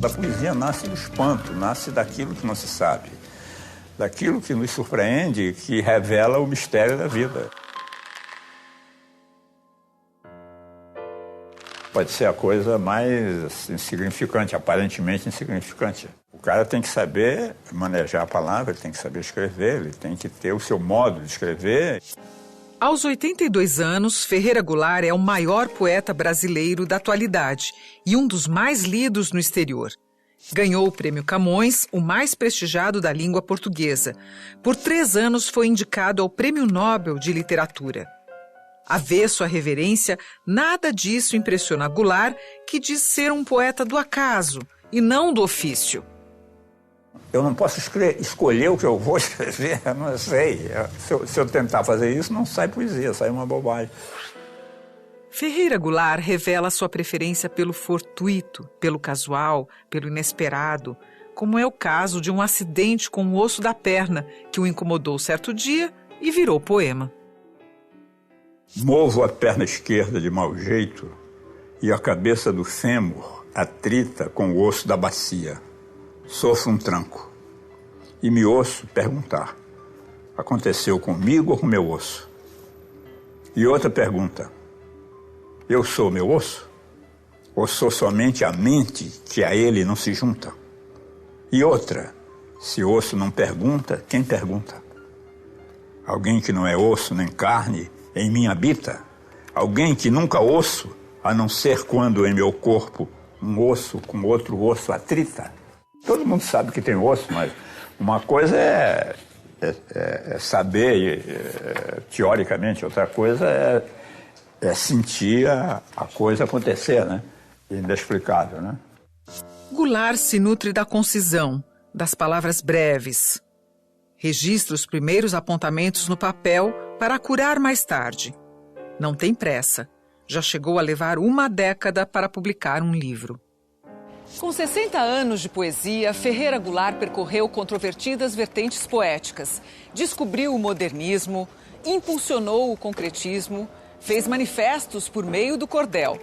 A poesia nasce do espanto, nasce daquilo que não se sabe, daquilo que nos surpreende, que revela o mistério da vida. Pode ser a coisa mais insignificante, aparentemente insignificante. O cara tem que saber manejar a palavra, ele tem que saber escrever, ele tem que ter o seu modo de escrever. Aos 82 anos, Ferreira Goulart é o maior poeta brasileiro da atualidade e um dos mais lidos no exterior. Ganhou o Prêmio Camões, o mais prestigiado da língua portuguesa. Por 3 anos foi indicado ao Prêmio Nobel de Literatura. Avesso à reverência, nada disso impressiona Goulart, que diz ser um poeta do acaso e não do ofício. Eu não posso escolher o que eu vou escrever, eu não sei. Se eu tentar fazer isso, não sai poesia, sai uma bobagem. Ferreira Goulart revela sua preferência pelo fortuito, pelo casual, pelo inesperado, como é o caso de um acidente com o osso da perna que o incomodou certo dia e virou poema. Movo a perna esquerda de mau jeito e a cabeça do fêmur atrita com o osso da bacia. Sofro um tranco e me ouço perguntar: aconteceu comigo ou com meu osso? E outra pergunta: eu sou meu osso? Ou sou somente a mente que a ele não se junta? E outra: se osso não pergunta, quem pergunta? Alguém que não é osso nem carne em mim habita? Alguém que nunca osso, a não ser quando em meu corpo um osso com outro osso atrita? Todo mundo sabe que tem osso, mas uma coisa é saber teoricamente, outra coisa é sentir a coisa acontecer, né? Inexplicável, né? Goulart se nutre da concisão, das palavras breves. Registra os primeiros apontamentos no papel para curar mais tarde. Não tem pressa. Já chegou a levar 1 década para publicar um livro. Com 60 anos de poesia, Ferreira Goulart percorreu controvertidas vertentes poéticas, descobriu o modernismo, impulsionou o concretismo, fez manifestos por meio do cordel.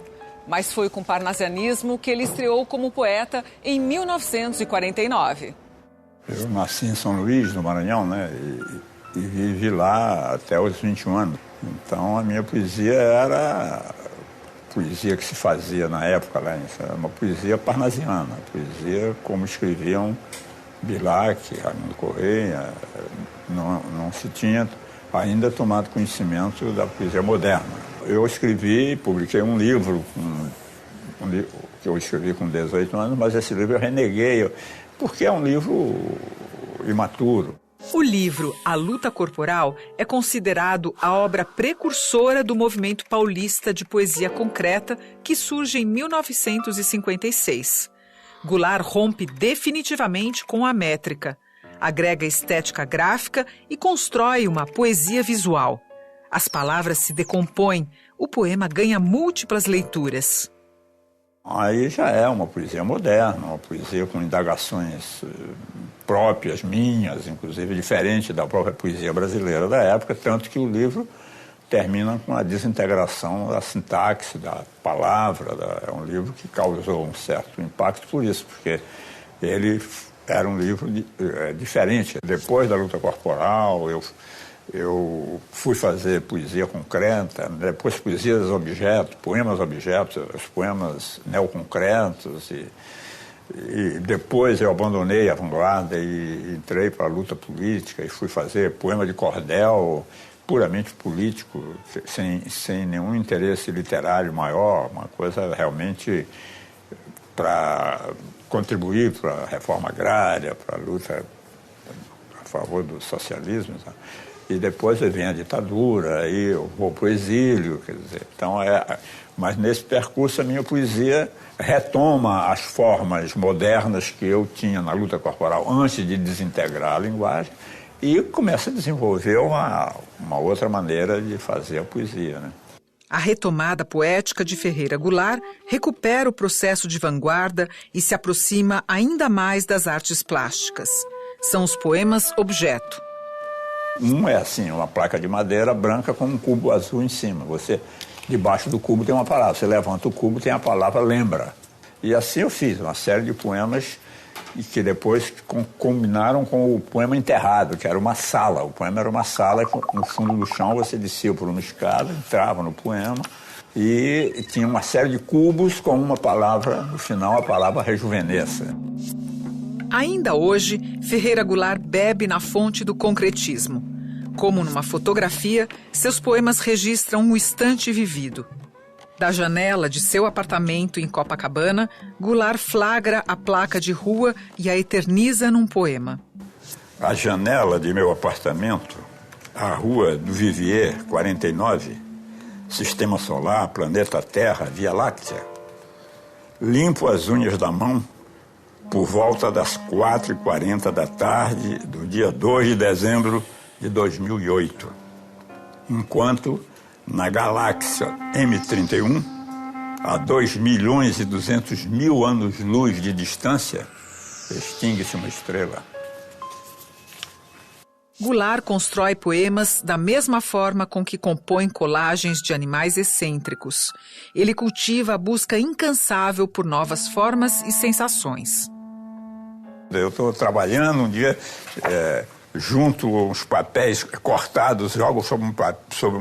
Mas foi com o parnasianismo que ele estreou como poeta em 1949. Eu nasci em São Luís, no Maranhão, né? E vivi lá até os 21 anos. Então a minha poesia era poesia que se fazia na época lá, uma poesia parnasiana, poesia como escreviam Bilac, Raimundo Correia. Não se tinha ainda tomado conhecimento da poesia moderna. Eu escrevi, publiquei um livro, que eu escrevi com 18 anos, mas esse livro eu reneguei, porque é um livro imaturo. O livro A Luta Corporal é considerado a obra precursora do movimento paulista de poesia concreta que surge em 1956. Goulart rompe definitivamente com a métrica, agrega estética gráfica e constrói uma poesia visual. As palavras se decompõem, o poema ganha múltiplas leituras. Aí já é uma poesia moderna, uma poesia com indagações próprias, minhas, inclusive diferente da própria poesia brasileira da época, tanto que o livro termina com a desintegração da sintaxe, da palavra. É um livro que causou um certo impacto por isso, porque ele era um livro diferente. Depois da Luta Corporal, eu fui fazer poesia concreta, depois poesias objetos, poemas objetos, os poemas neoconcretos, e depois eu abandonei a vanguarda e entrei para a luta política e fui fazer poema de cordel puramente político, sem nenhum interesse literário maior, uma coisa realmente para contribuir para a reforma agrária, para a luta a favor do socialismo. E depois vem a ditadura, aí eu vou para o exílio, quer dizer, então mas nesse percurso a minha poesia retoma as formas modernas que eu tinha na luta corporal antes de desintegrar a linguagem e começa a desenvolver uma outra maneira de fazer a poesia, né? A retomada poética de Ferreira Goulart recupera o processo de vanguarda e se aproxima ainda mais das artes plásticas. São os poemas objeto. Um é assim, uma placa de madeira branca com um cubo azul em cima. Debaixo do cubo tem uma palavra. Você levanta o cubo, tem a palavra lembra. E assim eu fiz uma série de poemas e que depois combinaram com o poema Enterrado, que era uma sala. O poema era uma sala, no fundo do chão você descia por uma escada, entrava no poema e tinha uma série de cubos com uma palavra, no final a palavra rejuvenesça. Ainda hoje, Ferreira Goulart bebe na fonte do concretismo. Como numa fotografia, seus poemas registram um instante vivido. Da janela de seu apartamento em Copacabana, Goulart flagra a placa de rua e a eterniza num poema. A janela de meu apartamento, a rua do Vivier 49, Sistema Solar, Planeta Terra, Via Láctea. Limpo as unhas da mão por volta das 4h40 da tarde do dia 2 de dezembro de 2008, enquanto na galáxia M31, a 2.200.000 anos-luz de distância, extingue-se uma estrela. Goulart constrói poemas da mesma forma com que compõe colagens de animais excêntricos. Ele cultiva a busca incansável por novas formas e sensações. Eu estou trabalhando um dia, junto uns papéis cortados, jogo sobre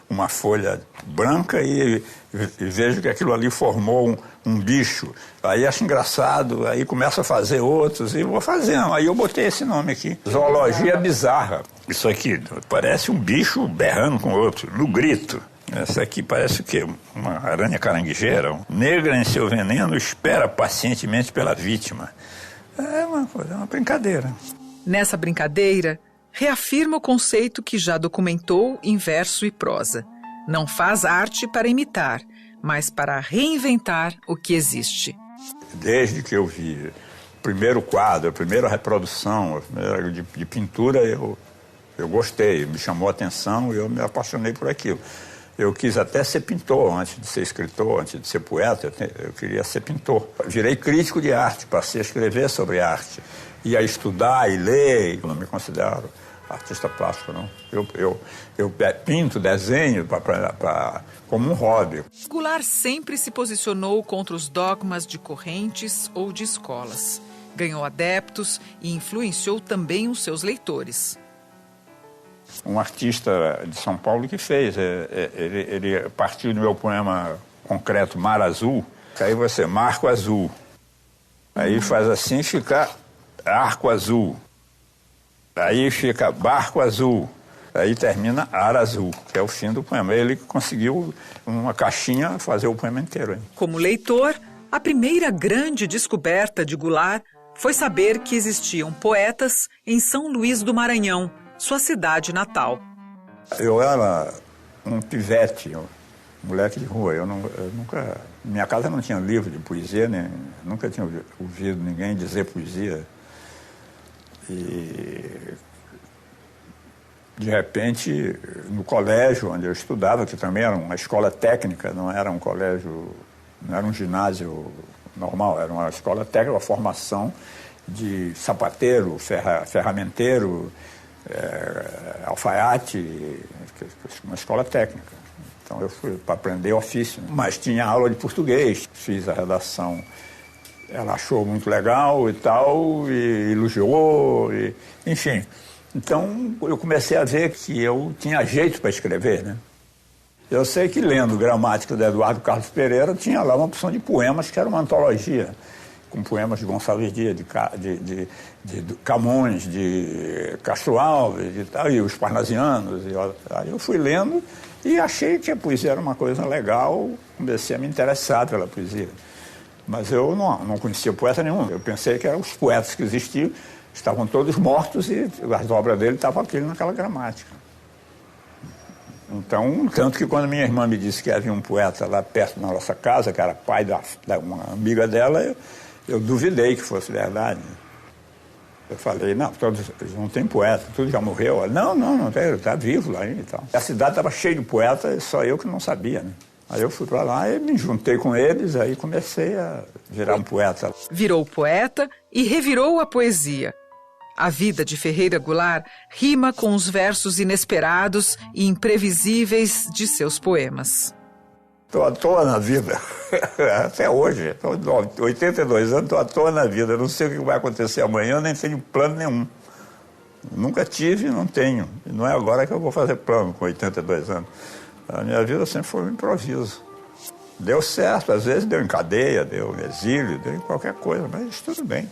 uma folha branca e vejo que aquilo ali formou um bicho. Aí acho engraçado, aí começo a fazer outros e vou fazendo. Aí eu botei esse nome aqui, Zoologia Bizarra. Isso aqui parece um bicho berrando com outro, no grito. Essa aqui parece o quê? Uma aranha caranguejeira. Negra em seu veneno espera pacientemente pela vítima. É uma brincadeira. Nessa brincadeira, reafirma o conceito que já documentou em verso e prosa. Não faz arte para imitar, mas para reinventar o que existe. Desde que eu vi o primeiro quadro, a primeira reprodução, a primeira de pintura, eu gostei, me chamou a atenção e eu me apaixonei por aquilo. Eu quis até ser pintor, antes de ser escritor, antes de ser poeta, eu queria ser pintor. Virei crítico de arte, passei a escrever sobre arte. Ia estudar e ler, eu não me considero artista plástico, não. Eu pinto, desenho como um hobby. Goulart sempre se posicionou contra os dogmas de correntes ou de escolas. Ganhou adeptos e influenciou também os seus leitores. Um artista de São Paulo que fez. Ele partiu do meu poema concreto Mar Azul, aí você marco azul. Aí faz assim, fica arco azul. Aí fica barco azul. Aí termina ar azul, que é o fim do poema. Ele conseguiu, uma caixinha, fazer o poema inteiro. Hein? Como leitor, a primeira grande descoberta de Goulart foi saber que existiam poetas em São Luís do Maranhão, sua cidade natal. Eu era um pivete, moleque de rua. Eu nunca... Minha casa não tinha livro de poesia, nunca tinha ouvido ninguém dizer poesia. E, de repente, no colégio onde eu estudava, que também era uma escola técnica, não era um colégio, não era um ginásio normal, era uma escola técnica, uma formação de sapateiro, ferramenteiro, alfaiate, uma escola técnica. Então eu fui para aprender ofício, mas tinha aula de português, fiz a redação. Ela achou muito legal e tal, e elogiou, enfim. Então eu comecei a ver que eu tinha jeito para escrever, né? Eu sei que lendo Gramática de Eduardo Carlos Pereira tinha lá uma opção de poemas que era uma antologia, com poemas de Gonçalves Dias, de Camões, de Castro Alves e tal, e os Parnasianos. Aí eu fui lendo e achei que a poesia era uma coisa legal, comecei a me interessar pela poesia. Mas eu não conhecia poeta nenhum. Eu pensei que eram os poetas que existiam, estavam todos mortos e as obras dele estavam aqui naquela gramática. Então, tanto que quando minha irmã me disse que havia um poeta lá perto da nossa casa, que era pai de uma amiga dela, eu duvidei que fosse verdade. Eu falei, não, todos não tem poeta, tudo já morreu. Ela, não tem, está vivo lá e tal. A cidade estava cheia de poetas, só eu que não sabia, né? Aí eu fui para lá e me juntei com eles, aí comecei a virar um poeta. Virou poeta e revirou a poesia. A vida de Ferreira Goulart rima com os versos inesperados e imprevisíveis de seus poemas. Estou à toa na vida. Até hoje. Estou 82 anos, estou à toa na vida. Não sei o que vai acontecer amanhã, nem tenho plano nenhum. Nunca tive e não tenho. E não é agora que eu vou fazer plano com 82 anos. A minha vida sempre foi um improviso. Deu certo, às vezes deu em cadeia, deu em exílio, deu em qualquer coisa, mas tudo bem.